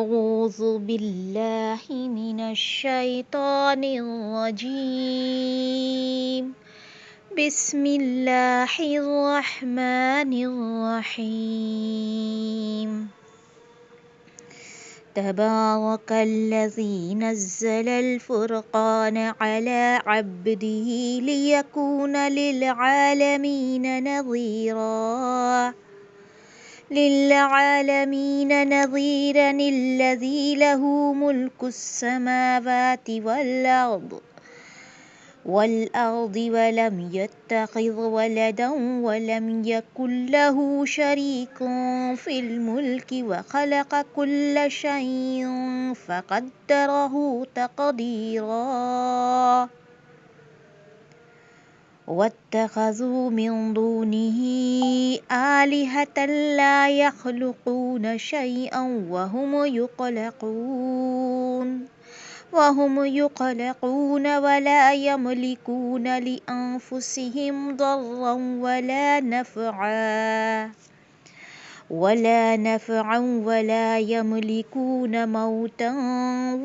أعوذ بالله من الشيطان الرجيم بسم الله الرحمن الرحيم تبارك الذي نزل الفرقان على عبده ليكون للعالمين نذيرا الذي له ملك السماوات والأرض ولم يتخذ ولدا ولم يكن له شريك في الملك وخلق كل شيء فقدره تقديرا واتخذوا من دونه آلهة لا يخلقون شيئا وهم يخلقون ولا يملكون لأنفسهم ضرا ولا نفعا ولا يملكون موتا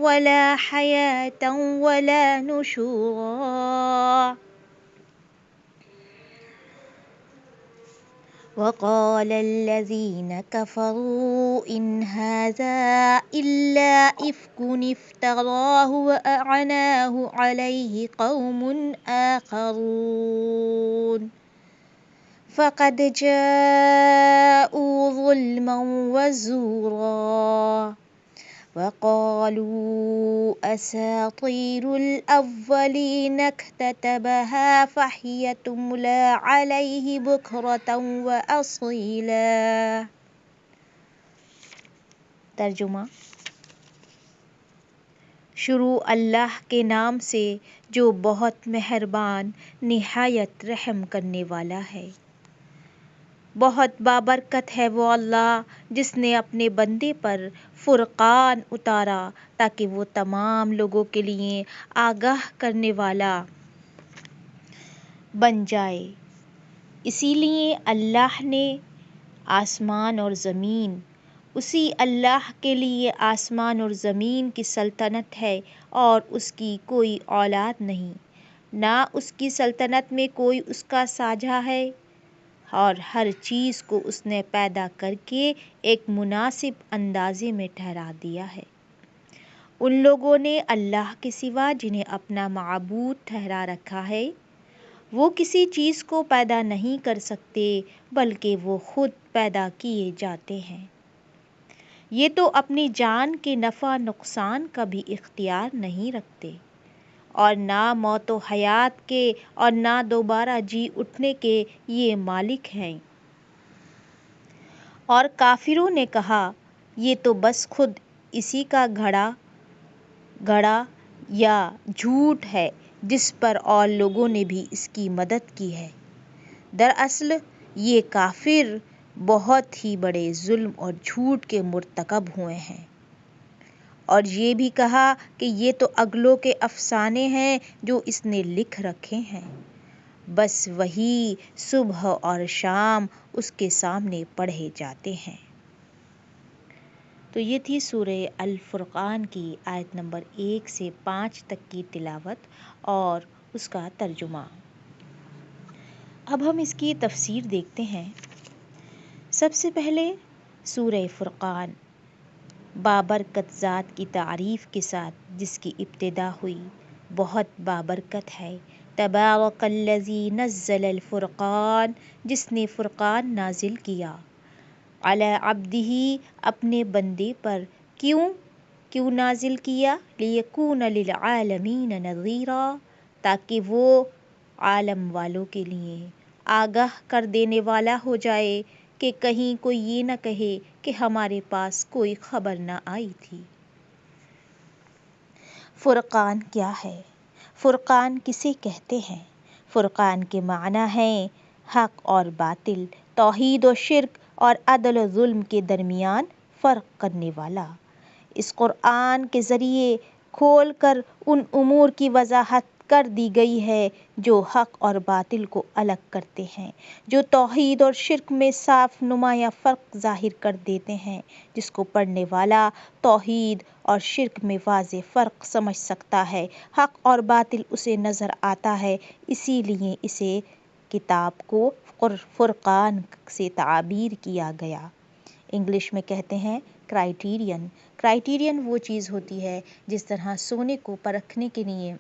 ولا حياة ولا نشورا وقال الذين كفروا إن هذا إلا إفك افتراه وأعناه عليه قوم آخرون فقد جاءوا ظلما وزورا وقالوا أساطير الأولين اكتتبها فهي تملى عليه بكرة وأصيلا۔ ترجمہ: شروع اللہ کے نام سے جو بہت مہربان نہایت رحم کرنے والا ہے۔ بہت بابرکت ہے وہ اللہ جس نے اپنے بندے پر فرقان اتارا تاکہ وہ تمام لوگوں کے لیے آگاہ کرنے والا بن جائے۔ اسی لیے اللہ نے اسی اللہ کے لیے آسمان اور زمین کی سلطنت ہے اور اس کی کوئی اولاد نہیں، نہ اس کی سلطنت میں کوئی اس کا ساجھا ہے، اور ہر چیز کو اس نے پیدا کر کے ایک مناسب اندازے میں ٹھہرا دیا ہے۔ ان لوگوں نے اللہ کے سوا جنہیں اپنا معبود ٹھہرا رکھا ہے، وہ کسی چیز کو پیدا نہیں کر سکتے بلکہ وہ خود پیدا کیے جاتے ہیں۔ یہ تو اپنی جان کے نفع نقصان کا بھی اختیار نہیں رکھتے، اور نہ موت و حیات کے اور نہ دوبارہ جی اٹھنے کے یہ مالک ہیں۔ اور کافروں نے کہا یہ تو بس خود اسی کا گھڑا یا جھوٹ ہے جس پر اور لوگوں نے بھی اس کی مدد کی ہے۔ دراصل یہ کافر بہت ہی بڑے ظلم اور جھوٹ کے مرتکب ہوئے ہیں۔ اور یہ بھی کہا کہ یہ تو اگلوں کے افسانے ہیں جو اس نے لکھ رکھے ہیں، بس وہی صبح اور شام اس کے سامنے پڑھے جاتے ہیں۔ تو یہ تھی سورہ الفرقان کی آیت نمبر 1 سے 5 تک کی تلاوت اور اس کا ترجمہ۔ اب ہم اس کی تفسیر دیکھتے ہیں۔ سب سے پہلے سورہ فرقان بابرکت ذات کی تعریف کے ساتھ جس کی ابتدا ہوئی، بہت بابرکت ہے۔ تبارک الذی نزل الفرقان، جس نے فرقان نازل کیا، علی عبدہ، اپنے بندے پر۔ کیوں نازل کیا؟ لیکون للعالمین نذیرا، تاکہ وہ عالم والوں کے لیے آگاہ کر دینے والا ہو جائے کہ کہیں کوئی یہ نہ کہے کہ ہمارے پاس کوئی خبر نہ آئی تھی۔ فرقان کیا ہے؟ فرقان کسے کہتے ہیں؟ فرقان کے معنی ہیں حق اور باطل، توحید و شرک اور عدل و ظلم کے درمیان فرق کرنے والا۔ اس قرآن کے ذریعے کھول کر ان امور کی وضاحت کر دی گئی ہے جو حق اور باطل کو الگ کرتے ہیں، جو توحید اور شرک میں صاف نمایاں فرق ظاہر کر دیتے ہیں۔ جس کو پڑھنے والا توحید اور شرک میں واضح فرق سمجھ سکتا ہے، حق اور باطل اسے نظر آتا ہے، اسی لیے اسے کتاب کو فرقان سے تعبیر کیا گیا۔ انگلش میں کہتے ہیں کرائیٹیرین۔ کرائیٹیرین وہ چیز ہوتی ہے جس طرح سونے کو پرکھنے کے لیے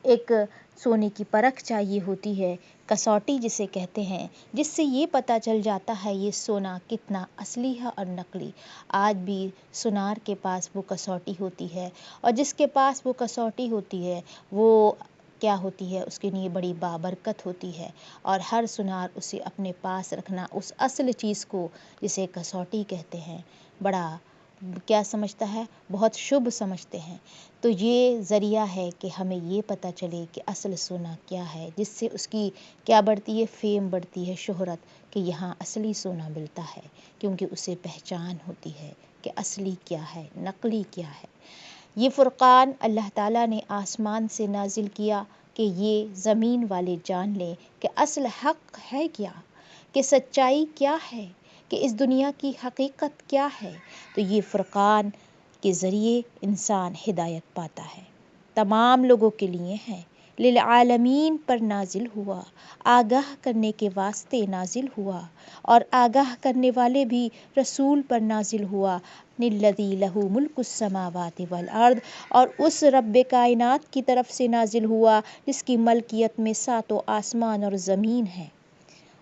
ایک سونے کی پرکھ چاہیے ہوتی ہے، کسوٹی جسے کہتے ہیں، جس سے یہ پتہ چل جاتا ہے یہ سونا کتنا اصلی ہے اور نقلی۔ آج بھی سونار کے پاس وہ کسوٹی ہوتی ہے، اور جس کے پاس وہ کسوٹی ہوتی ہے وہ کیا ہوتی ہے، اس کے لیے بڑی بابرکت ہوتی ہے، اور ہر سونار اسے اپنے پاس رکھنا، اس اصل چیز کو جسے کسوٹی کہتے ہیں، بڑا کیا سمجھتا ہے، بہت شبھ سمجھتے ہیں۔ تو یہ ذریعہ ہے کہ ہمیں یہ پتہ چلے کہ اصل سونا کیا ہے، جس سے اس کی کیا بڑھتی ہے، فیم بڑھتی ہے، شہرت، کہ یہاں اصلی سونا ملتا ہے، کیونکہ اسے پہچان ہوتی ہے کہ اصلی کیا ہے، نقلی کیا ہے۔ یہ فرقان اللہ تعالیٰ نے آسمان سے نازل کیا کہ یہ زمین والے جان لیں کہ اصل حق ہے کیا، کہ سچائی کیا ہے، کہ اس دنیا کی حقیقت کیا ہے۔ تو یہ فرقان کے ذریعے انسان ہدایت پاتا ہے، تمام لوگوں کے لیے ہے، للعالمین پر نازل ہوا، آگاہ کرنے کے واسطے نازل ہوا، اور آگاہ کرنے والے بھی رسول پر نازل ہوا، الذی لہ ملک السماوات والارض، اور اس رب کائنات کی طرف سے نازل ہوا جس کی ملکیت میں ساتوں آسمان اور زمین ہے۔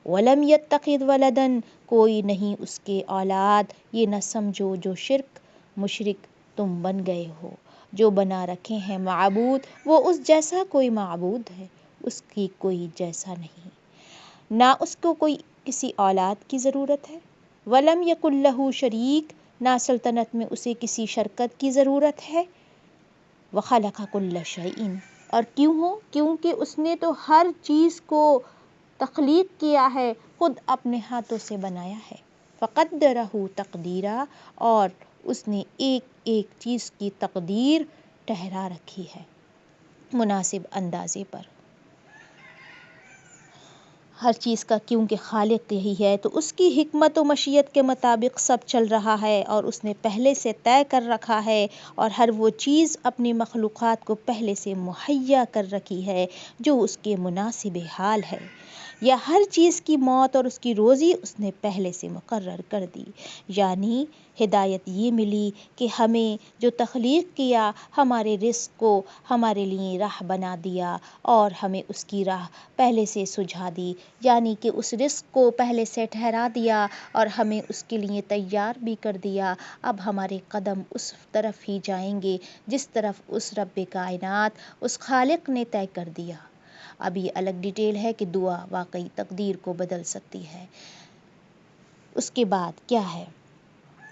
وَلَمْ يَتَّخِذْ وَلَدًا، کوئی نہیں اس کے اولاد، یہ نہ سمجھو جو شرک مشرک تم بن گئے ہو، جو بنا رکھے ہیں معبود، وہ اس جیسا کوئی معبود ہے، اس کی کوئی جیسا نہیں، نہ اس کو کوئی کسی اولاد کی ضرورت ہے۔ وَلَمْ يَكُنْ لَهُ شَرِيكٌ، نہ سلطنت میں اسے کسی شرکت کی ضرورت ہے۔ وَخَلَقَ كُلَّ شَيْءٍ، اور کیوں ہو، کیونکہ اس نے تو ہر چیز کو تخلیق کیا ہے، خود اپنے ہاتھوں سے بنایا ہے۔ فَقَدَّرَهُ تَقْدِيرًا، اور اس نے ایک ایک چیز کی تقدیر ٹھہرا رکھی ہے مناسب اندازے پر۔ ہر چیز کا کیونکہ خالق یہی ہے تو اس کی حکمت و مشیت کے مطابق سب چل رہا ہے، اور اس نے پہلے سے طے کر رکھا ہے، اور ہر وہ چیز اپنی مخلوقات کو پہلے سے مہیا کر رکھی ہے جو اس کے مناسب حال ہے، یا ہر چیز کی موت اور اس کی روزی اس نے پہلے سے مقرر کر دی۔ یعنی ہدایت یہ ملی کہ ہمیں جو تخلیق کیا، ہمارے رزق کو ہمارے لیے راہ بنا دیا، اور ہمیں اس کی راہ پہلے سے سجھا دی، یعنی کہ اس رزق کو پہلے سے ٹھہرا دیا اور ہمیں اس کے لیے تیار بھی کر دیا۔ اب ہمارے قدم اس طرف ہی جائیں گے جس طرف اس رب کائنات، اس خالق نے طے کر دیا۔ اب یہ الگ ڈیٹیل ہے کہ دعا واقعی تقدیر کو بدل سکتی ہے۔ اس کے بعد کیا ہے،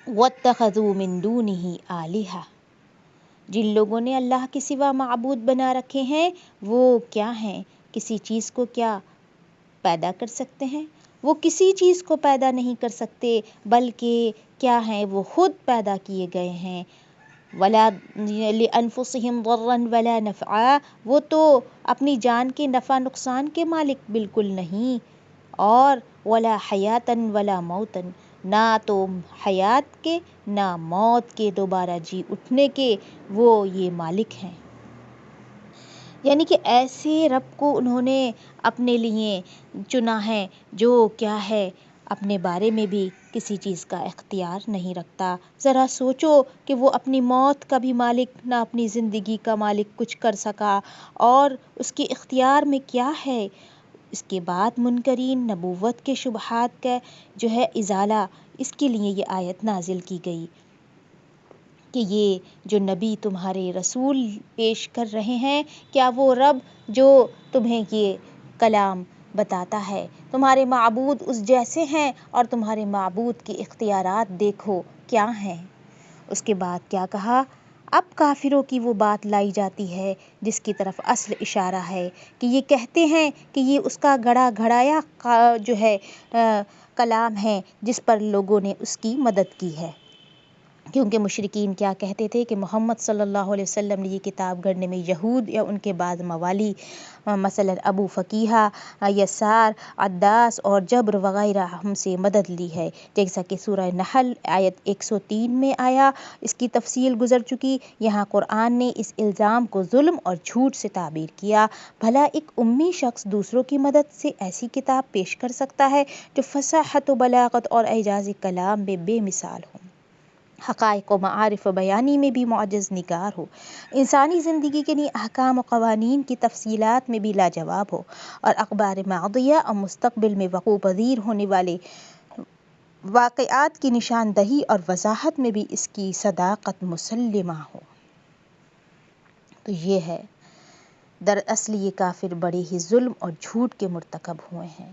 وَاتَّخَذُوا مِن دُونِهِ آلِهَةً، جن لوگوں نے اللہ کے سوا معبود بنا رکھے ہیں وہ کیا ہیں، کسی چیز کو کیا پیدا کر سکتے ہیں؟ وہ کسی چیز کو پیدا نہیں کر سکتے، بلکہ کیا ہیں، وہ خود پیدا کیے گئے ہیں۔ وَلَا لِأَنفُسِهِمْ ضَرًّا وَلَا نَفْعًا، وہ تو اپنی جان کے نفع نقصان کے مالک بالکل نہیں، اور وَلَا حَيَاةً وَلَا مَوْتًا، نہ تو حیات کے نہ موت کے، دوبارہ جی اٹھنے کے، وہ یہ مالک ہیں۔ یعنی کہ ایسے رب کو انہوں نے اپنے لیے چنا ہے جو کیا ہے، اپنے بارے میں بھی کسی چیز کا اختیار نہیں رکھتا۔ ذرا سوچو کہ وہ اپنی موت کا بھی مالک، نہ اپنی زندگی کا مالک کچھ کر سکا، اور اس کے اختیار میں کیا ہے۔ اس کے بعد منکرین نبوت کے شبہات کا جو ہے ازالہ، اس کے لیے یہ آیت نازل کی گئی کہ یہ جو نبی تمہارے رسول پیش کر رہے ہیں، کیا وہ رب جو تمہیں یہ کلام بتاتا ہے، تمہارے معبود اس جیسے ہیں، اور تمہارے معبود کے اختیارات دیکھو کیا ہیں۔ اس کے بعد کیا کہا، اب کافروں کی وہ بات لائی جاتی ہے جس کی طرف اصل اشارہ ہے کہ یہ کہتے ہیں کہ یہ اس کا گڑا گھڑایا جو ہے کلام ہے جس پر لوگوں نے اس کی مدد کی ہے، کیونکہ مشرکین کیا کہتے تھے کہ محمد صلی اللہ علیہ وسلم نے یہ کتاب گھڑنے میں یہود یا ان کے بعد موالی مثلا ابو فقیہ، یسار، عداس اور جبر وغیرہ ہم سے مدد لی ہے، جیسا کہ سورہ نحل آیت 103 میں آیا، اس کی تفصیل گزر چکی۔ یہاں قرآن نے اس الزام کو ظلم اور جھوٹ سے تعبیر کیا۔ بھلا ایک امی شخص دوسروں کی مدد سے ایسی کتاب پیش کر سکتا ہے جو فصاحت و بلاغت اور اعجاز کلام میں بے مثال ہو، حقائق و معارف و بیانی میں بھی معجز نگار ہو، انسانی زندگی کے لیے احکام و قوانین کی تفصیلات میں بھی لاجواب ہو، اور اخبار ماضیہ اور مستقبل میں وقوع پذیر ہونے والے واقعات کی نشاندہی اور وضاحت میں بھی اس کی صداقت مسلمہ ہو۔ تو یہ ہے، دراصل یہ کافر بڑے ہی ظلم اور جھوٹ کے مرتکب ہوئے ہیں،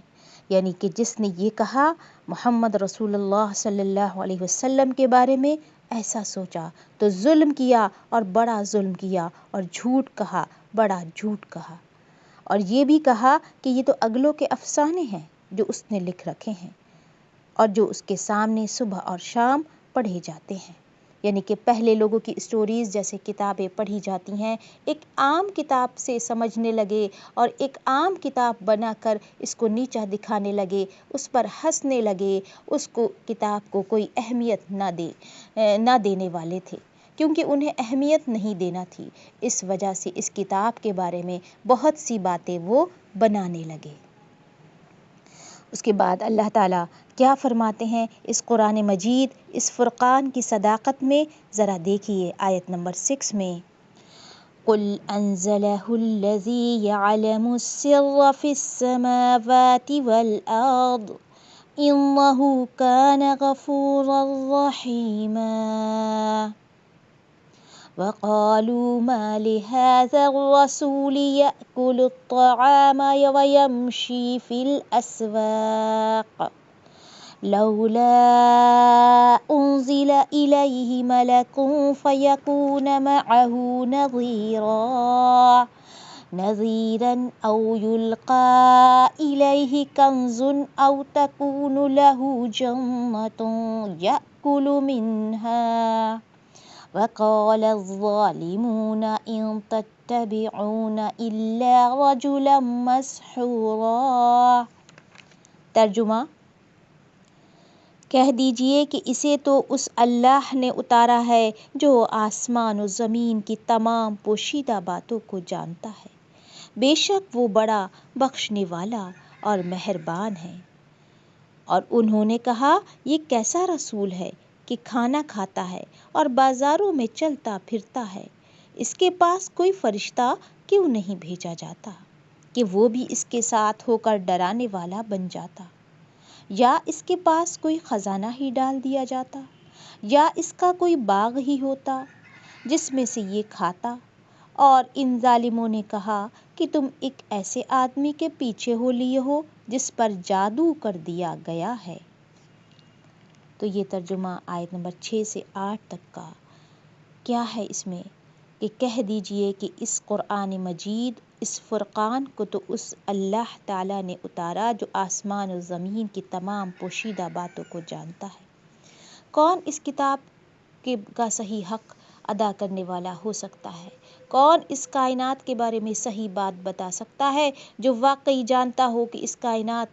یعنی کہ جس نے یہ کہا محمد رسول اللہ صلی اللہ علیہ وسلم کے بارے میں، ایسا سوچا تو ظلم کیا اور بڑا ظلم کیا، اور جھوٹ کہا، بڑا جھوٹ کہا، اور یہ بھی کہا کہ یہ تو اگلوں کے افسانے ہیں جو اس نے لکھ رکھے ہیں اور جو اس کے سامنے صبح اور شام پڑھے جاتے ہیں، یعنی کہ پہلے لوگوں کی اسٹوریز جیسے کتابیں پڑھی جاتی ہیں، ایک عام کتاب سے سمجھنے لگے اور ایک عام کتاب بنا کر اس کو نیچا دکھانے لگے، اس پر ہنسنے لگے، اس کو کتاب کو کوئی اہمیت نہ دینے والے تھے، کیونکہ انہیں اہمیت نہیں دینا تھی، اس وجہ سے اس کتاب کے بارے میں بہت سی باتیں وہ بنانے لگے۔ اس کے بعد اللہ تعالیٰ کیا فرماتے ہیں اس قرآن مجید، اس فرقان کی صداقت میں؟ ذرا دیکھیے آیت نمبر 6 میں، قُلْ أَنزَلَهُ الَّذِي يَعْلَمُ السِّرَّ فِي السَّمَاوَاتِ وَالْأَرْضِ إِنَّهُ كَانَ غَفُورًا رَحِيمًا وَقَالُوا مَا لِهَذَا الرَّسُولِ يَأْكُلُ الطَّعَامَ وَيَمْشِي فِي الْأَسْوَاقِ لَوْلَا أُنزِلَ إِلَيْهِ مَلَكٌ فَيَكُونَ مَعَهُ نَذِيرًا أَوْ يُلْقَىٰ إِلَيْهِ كَنزٌ أَوْ تَكُونُ لَهُ جَنَّةٌ يَأْكُلُ مِنْهَا وَقَالَ الظَّالِمُونَ إِن تَتَّبِعُونَ إِلَّا رَجُلًا مَسْحُورًا۔ ترجمہ، کہہ دیجئے کہ اسے تو اس اللہ نے اتارا ہے جو آسمان و زمین کی تمام پوشیدہ باتوں کو جانتا ہے، بے شک وہ بڑا بخشنے والا اور مہربان ہے۔ اور انہوں نے کہا، یہ کیسا رسول ہے کہ کھانا کھاتا ہے اور بازاروں میں چلتا پھرتا ہے، اس کے پاس کوئی فرشتہ کیوں نہیں بھیجا جاتا کہ وہ بھی اس کے ساتھ ہو کر ڈرانے والا بن جاتا، یا اس کے پاس کوئی خزانہ ہی ڈال دیا جاتا، یا اس کا کوئی باغ ہی ہوتا جس میں سے یہ کھاتا۔ اور ان ظالموں نے کہا کہ تم ایک ایسے آدمی کے پیچھے ہو لیے ہو جس پر جادو کر دیا گیا ہے۔ تو یہ ترجمہ آیت نمبر 6 سے 8 تک کا کیا ہے اس میں کہ کہہ دیجئے کہ اس قرآن مجید، اس فرقان کو تو اس اللہ تعالیٰ نے اتارا جو آسمان و زمین کی تمام پوشیدہ باتوں کو جانتا ہے۔ کون اس کتاب کا صحیح حق ادا کرنے والا ہو سکتا ہے؟ کون اس کائنات کے بارے میں صحیح بات بتا سکتا ہے جو واقعی جانتا ہو کہ اس کائنات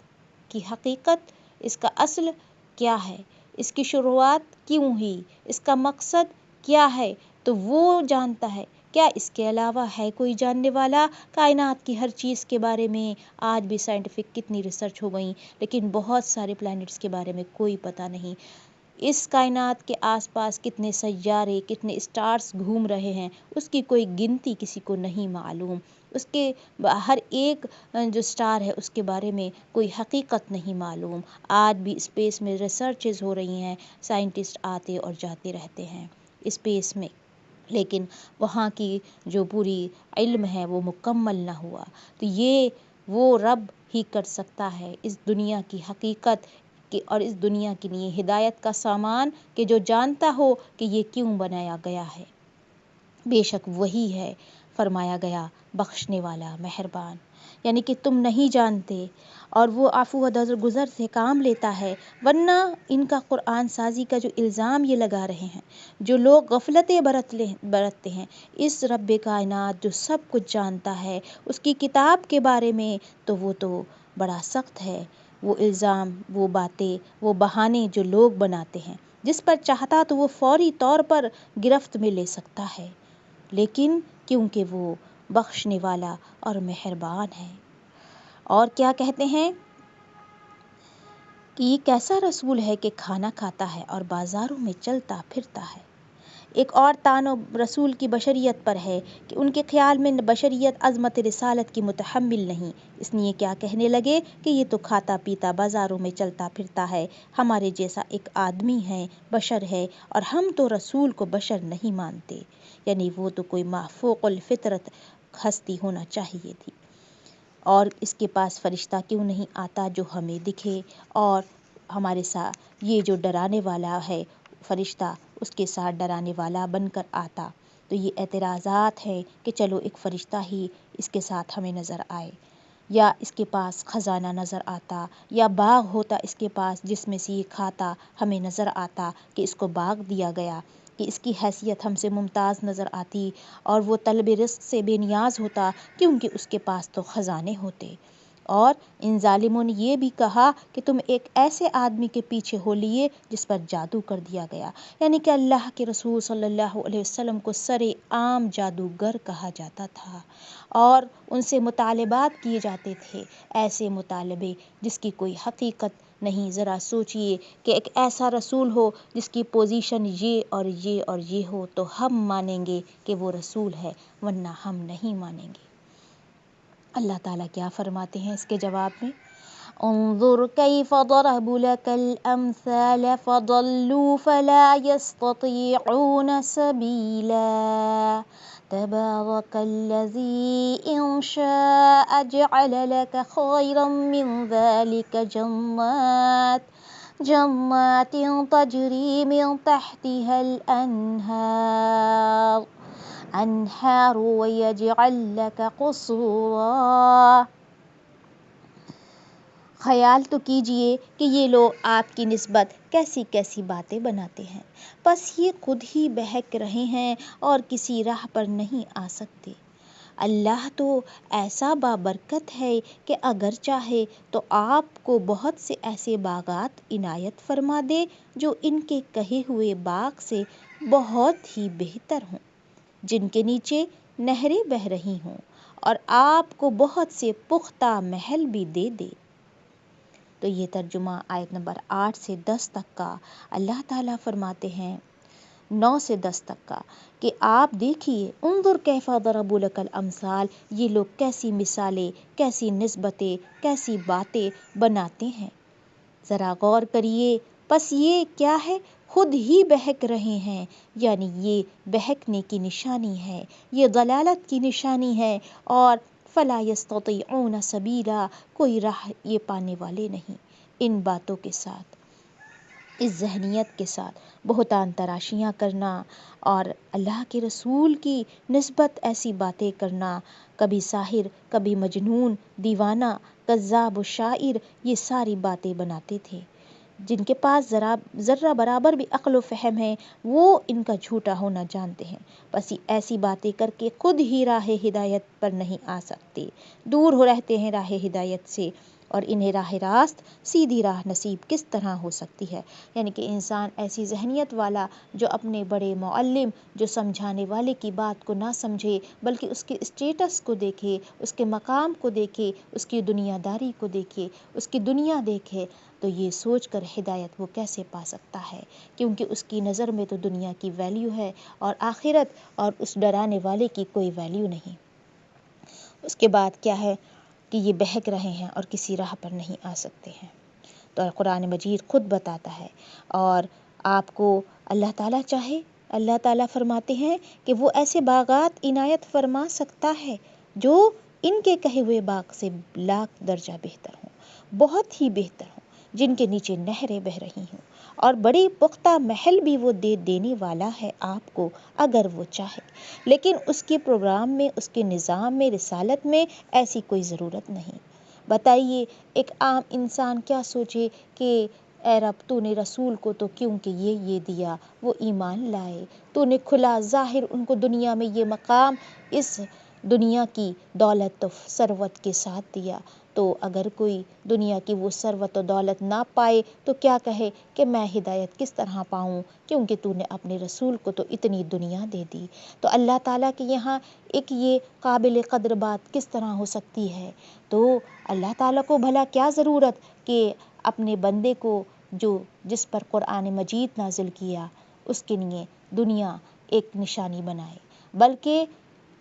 کی حقیقت، اس کا اصل کیا ہے، اس کی شروعات کیوں ہوئی، اس کا مقصد کیا ہے؟ تو وہ جانتا ہے۔ کیا اس کے علاوہ ہے کوئی جاننے والا؟ کائنات کی ہر چیز کے بارے میں آج بھی سائنٹیفک کتنی ریسرچ ہو گئی، لیکن بہت سارے پلانٹس کے بارے میں کوئی پتہ نہیں۔ اس کائنات کے آس پاس کتنے سیارے، کتنے اسٹارز گھوم رہے ہیں، اس کی کوئی گنتی کسی کو نہیں معلوم۔ اس کے ہر ایک جو اسٹار ہے اس کے بارے میں کوئی حقیقت نہیں معلوم۔ آج بھی اسپیس میں ریسرچز ہو رہی ہیں، سائنٹسٹ آتے اور جاتے رہتے ہیں اسپیس میں، لیکن وہاں کی جو پوری علم ہے وہ مکمل نہ ہوا۔ تو یہ وہ رب ہی کر سکتا ہے اس دنیا کی حقیقت اور اس دنیا کے لیے ہدایت کا سامان، کہ جو جانتا ہو کہ یہ کیوں بنایا گیا ہے۔ بے شک وہی ہے، فرمایا گیا بخشنے والا، مہربان۔ یعنی کہ تم نہیں جانتے، اور وہ عفو و درگزر سے کام لیتا ہے، ورنہ ان کا قرآن سازی کا جو الزام یہ لگا رہے ہیں، جو لوگ غفلتیں برتتے ہیں، اس رب کائنات جو سب کچھ جانتا ہے اس کی کتاب کے بارے میں، تو وہ تو بڑا سخت ہے۔ وہ الزام، وہ باتیں، وہ بہانے جو لوگ بناتے ہیں، جس پر چاہتا تو وہ فوری طور پر گرفت میں لے سکتا ہے، لیکن کیونکہ وہ بخشنے والا اور مہربان ہے۔ اور کیا کہتے ہیں کہ یہ کیسا رسول ہے کہ کھانا کھاتا ہے اور بازاروں میں چلتا پھرتا ہے۔ ایک اور طعن رسول کی بشریت پر ہے کہ ان کے خیال میں بشریت عظمت رسالت کی متحمل نہیں، اس لیے کیا کہنے لگے کہ یہ تو کھاتا پیتا بازاروں میں چلتا پھرتا ہے، ہمارے جیسا ایک آدمی ہے، بشر ہے، اور ہم تو رسول کو بشر نہیں مانتے، یعنی وہ تو کوئی فوق الفطرت ہستی ہونا چاہیے تھی، اور اس کے پاس فرشتہ کیوں نہیں آتا جو ہمیں دکھے، اور ہمارے ساتھ یہ جو ڈرانے والا ہے فرشتہ، اس کے ساتھ ڈرانے والا بن کر آتا۔ تو یہ اعتراضات ہیں کہ چلو ایک فرشتہ ہی اس کے ساتھ ہمیں نظر آئے، یا اس کے پاس خزانہ نظر آتا، یا باغ ہوتا اس کے پاس جس میں سے یہ کھاتا، ہمیں نظر آتا کہ اس کو باغ دیا گیا، کہ اس کی حیثیت ہم سے ممتاز نظر آتی، اور وہ طلب رزق سے بے نیاز ہوتا کیونکہ اس کے پاس تو خزانے ہوتے۔ اور ان ظالموں نے یہ بھی کہا کہ تم ایک ایسے آدمی کے پیچھے ہو لیے جس پر جادو کر دیا گیا، یعنی کہ اللہ کے رسول صلی اللہ علیہ وسلم کو سر عام جادوگر کہا جاتا تھا، اور ان سے مطالبات کیے جاتے تھے، ایسے مطالبے جس کی کوئی حقیقت نہیں۔ ذرا سوچئے کہ ایک ایسا رسول ہو جس کی پوزیشن یہ اور یہ اور یہ ہو تو ہم مانیں گے کہ وہ رسول ہے، ورنہ ہم نہیں مانیں گے۔ اللہ تعالیٰ کیا فرماتے ہیں اس کے جواب میں؟ انظر کیف ضربوا لك الامثال فضلوا فلا يستطيعون سبیلا تبارک الذی ان شاء جعل لك خيرا من ذلك جنات تجری من تحتها الانہار ويجعل لك قصورا۔ خیال تو کیجئے کہ یہ لوگ آپ کی نسبت کیسی کیسی باتیں بناتے ہیں، بس یہ خود ہی بہک رہے ہیں اور کسی راہ پر نہیں آ سکتے۔ اللہ تو ایسا بابرکت ہے کہ اگر چاہے تو آپ کو بہت سے ایسے باغات عنایت فرما دے جو ان کے کہے ہوئے باغ سے بہت ہی بہتر ہوں، جن کے نیچے نہریں بہہ رہی ہوں، اور آپ کو بہت سے پختہ محل بھی دے دے۔ تو یہ ترجمہ آیت نمبر 8 سے 10 تک کا اللہ تعالیٰ فرماتے ہیں، 9 سے 10 تک کا، کہ آپ دیکھیے انظر کیف ضربوا لک الامثال، یہ لوگ کیسی مثالیں، کیسی نسبتیں، کیسی باتیں بناتے ہیں، ذرا غور کریے۔ پس یہ کیا ہے؟ خود ہی بہک رہے ہیں، یعنی یہ بہکنے کی نشانی ہے، یہ ضلالت کی نشانی ہے، اور فلا یستطیعون سبیلا، کوئی راہ یہ پانے والے نہیں۔ ان باتوں کے ساتھ، اس ذہنیت کے ساتھ بہتان تراشیاں کرنا اور اللہ کے رسول کی نسبت ایسی باتیں کرنا، کبھی ساحر، کبھی مجنون، دیوانہ، کذاب و شاعر، یہ ساری باتیں بناتے تھے۔ جن کے پاس ذرہ برابر بھی عقل و فہم ہے وہ ان کا جھوٹا ہونا جانتے ہیں، بس ایسی باتیں کر کے خود ہی راہ ہدایت پر نہیں آ سکتے، دور ہو رہتے ہیں راہ ہدایت سے، اور انہیں راہ راست سیدھی راہ نصیب کس طرح ہو سکتی ہے؟ یعنی کہ انسان ایسی ذہنیت والا جو اپنے بڑے معلم، جو سمجھانے والے کی بات کو نہ سمجھے بلکہ اس کے اسٹیٹس کو دیکھے، اس کے مقام کو دیکھے، اس کی دنیا داری کو دیکھے، اس کی دنیا دیکھے، تو یہ سوچ کر ہدایت وہ کیسے پا سکتا ہے؟ کیونکہ اس کی نظر میں تو دنیا کی ویلیو ہے اور آخرت اور اس ڈرانے والے کی کوئی ویلیو نہیں۔ اس کے بعد کیا ہے کہ یہ بہک رہے ہیں اور کسی راہ پر نہیں آ سکتے ہیں۔ تو قرآن مجید خود بتاتا ہے، اور آپ کو اللہ تعالیٰ چاہے، اللہ تعالیٰ فرماتے ہیں کہ وہ ایسے باغات عنایت فرما سکتا ہے جو ان کے کہے ہوئے باغ سے لاکھ درجہ بہتر ہوں، بہت ہی بہتر ہوں، جن کے نیچے نہریں بہہ رہی ہوں، اور بڑی پختہ محل بھی وہ دینے والا ہے آپ کو اگر وہ چاہے، لیکن اس کے پروگرام میں، اس کے نظام میں، رسالت میں ایسی کوئی ضرورت نہیں۔ بتائیے ایک عام انسان کیا سوچے کہ اے رب تو نے رسول کو تو کیونکہ یہ دیا، وہ ایمان لائے، تو نے کھلا ظاہر ان کو دنیا میں یہ مقام، اس دنیا کی دولت و ثروت کے ساتھ دیا، تو اگر کوئی دنیا کی وہ ثروت و دولت نہ پائے تو کیا کہے کہ میں ہدایت کس طرح پاؤں، کیونکہ تو نے اپنے رسول کو تو اتنی دنیا دے دی۔ تو اللہ تعالیٰ کے یہاں ایک یہ قابل قدر بات کس طرح ہو سکتی ہے؟ تو اللہ تعالیٰ کو بھلا کیا ضرورت کہ اپنے بندے کو جس پر قرآن مجید نازل کیا اس کے لیے دنیا ایک نشانی بنائے، بلکہ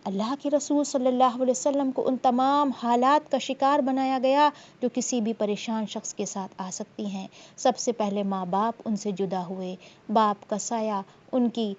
اللہ کے رسول صلی اللہ علیہ وسلم کو ان تمام حالات کا شکار بنایا گیا جو کسی بھی پریشان شخص کے ساتھ آ سکتی ہیں۔ سب سے پہلے ماں باپ ان سے جدا ہوئے، باپ کا سایہ ان کی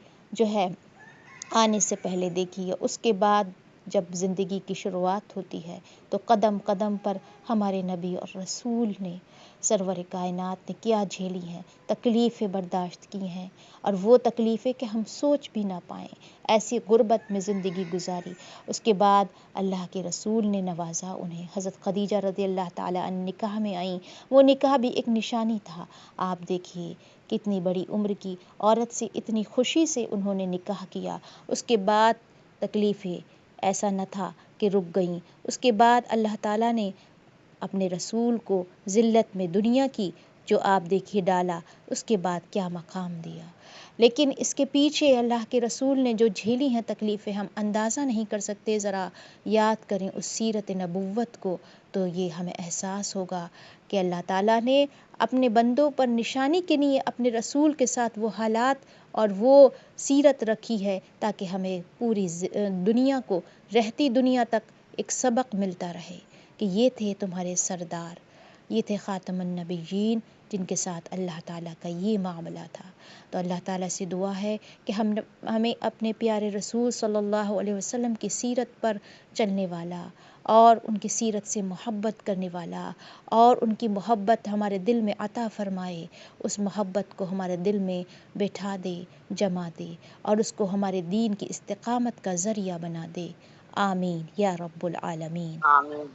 آنے سے پہلے دیکھی ہے، اس کے بعد جب زندگی کی شروعات ہوتی ہے تو قدم قدم پر ہمارے نبی اور رسول نے، سرور کائنات نے کیا جھیلی ہیں، تکلیفیں برداشت کی ہیں، اور وہ تکلیفیں کہ ہم سوچ بھی نہ پائیں، ایسی غربت میں زندگی گزاری۔ اس کے بعد اللہ کے رسول نے نوازا انہیں، حضرت خدیجہ رضی اللہ تعالیٰ عنہ نکاح میں آئیں، وہ نکاح بھی ایک نشانی تھا۔ آپ دیکھیے کتنی بڑی عمر کی عورت سے اتنی خوشی سے انہوں نے نکاح کیا، اس کے بعد تکلیفیں ایسا نہ تھا کہ رک گئیں، اس کے بعد اللہ تعالیٰ نے اپنے رسول کو ذلت میں دنیا کی جو آپ دیکھیے ڈالا، اس کے بعد کیا مقام دیا۔ لیکن اس کے پیچھے اللہ کے رسول نے جو جھیلی ہیں تکلیفیں، ہم اندازہ نہیں کر سکتے۔ ذرا یاد کریں اس سیرت نبوت کو تو یہ ہمیں احساس ہوگا کہ اللہ تعالیٰ نے اپنے بندوں پر نشانی کے لیے اپنے رسول کے ساتھ وہ حالات اور وہ سیرت رکھی ہے تاکہ ہمیں پوری دنیا کو، رہتی دنیا تک ایک سبق ملتا رہے کہ یہ تھے تمہارے سردار، یہ تھے خاتم النبیین جن کے ساتھ اللہ تعالیٰ کا یہ معاملہ تھا۔ تو اللہ تعالیٰ سے دعا ہے کہ ہمیں اپنے پیارے رسول صلی اللہ علیہ وسلم کی سیرت پر چلنے والا اور ان کی سیرت سے محبت کرنے والا، اور ان کی محبت ہمارے دل میں عطا فرمائے، اس محبت کو ہمارے دل میں بٹھا دے، جما دے، اور اس کو ہمارے دین کی استقامت کا ذریعہ بنا دے۔ آمین یا رب العالمین۔ آمین۔